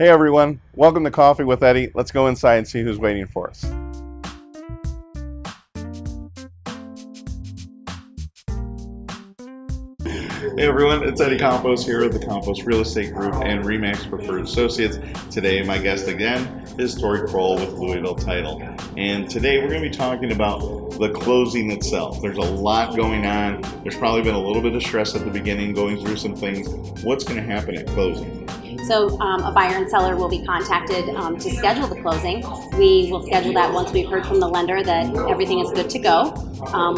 Hey everyone, welcome to Coffee with Eddie. Let's go inside and see who's waiting for us. Hey everyone, it's Eddie Campos here with the Campos Real Estate Group and RE/MAX Preferred Associates. Today my guest again is Tori Crowell with Louisville Title. And today we're going to be talking about the closing itself. There's a lot going on. There's probably been a little bit of stress at the beginning, going through some things. What's going to happen at closing? So a buyer and seller will be contacted to schedule the closing. We will schedule that once we've heard from the lender that everything is good to go.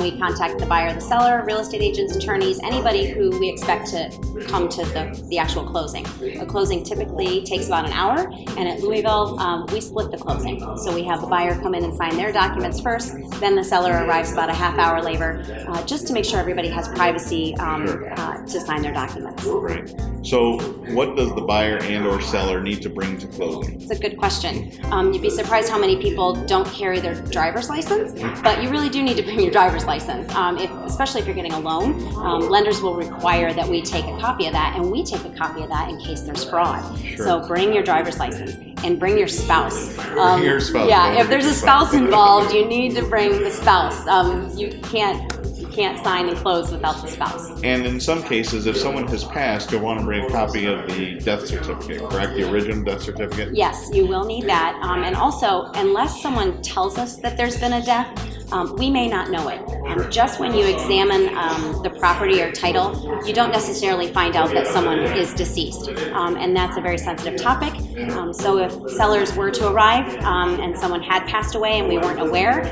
We contact the buyer, the seller, real estate agents, attorneys, anybody who we expect to come to the actual closing. A closing typically takes about an hour, and at Louisville, we split the closing. So we have the buyer come in and sign their documents first, then the seller arrives about a half hour later, just to make sure everybody has privacy to sign their documents. Right. So what does the buyer and or seller need to bring to closing? It's a good question. You'd be surprised how many people don't carry their driver's license, but you really do need to bring your driver's license, especially if you're getting a loan. Lenders will require that we take a copy of that, and we take a copy of that in case there's fraud. Sure. So bring your driver's license and bring your spouse. Bring your spouse. Yeah, if there's a spouse involved, you need to bring the spouse. You can't sign and close without the spouse. And in some cases, if someone has passed, you'll want to bring a copy of the death certificate, correct? The original death certificate? Yes, you will need that. And also, unless someone tells us that there's been a death, we may not know it. And just when you examine the property or title, you don't necessarily find out that someone is deceased. And that's a very sensitive topic. So if sellers were to arrive and someone had passed away and we weren't aware,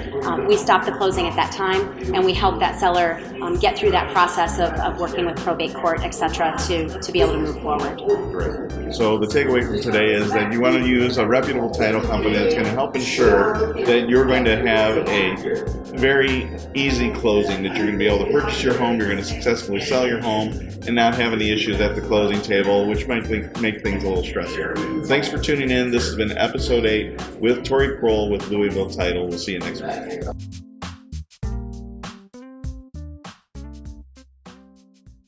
we stop the closing at that time, and we help that seller get through that process of working with probate court, etc., to be able to move forward. Great. So the takeaway from today is that you want to use a reputable title company that's going to help ensure that you're going to have a very easy closing, that you're going to be able to purchase your home, you're going to successfully sell your home, and not have any issues at the closing table, which might make things a little stressful. Thanks for tuning in. This has been episode 8 with Tori Crowell with Louisville Title. We'll see you next week.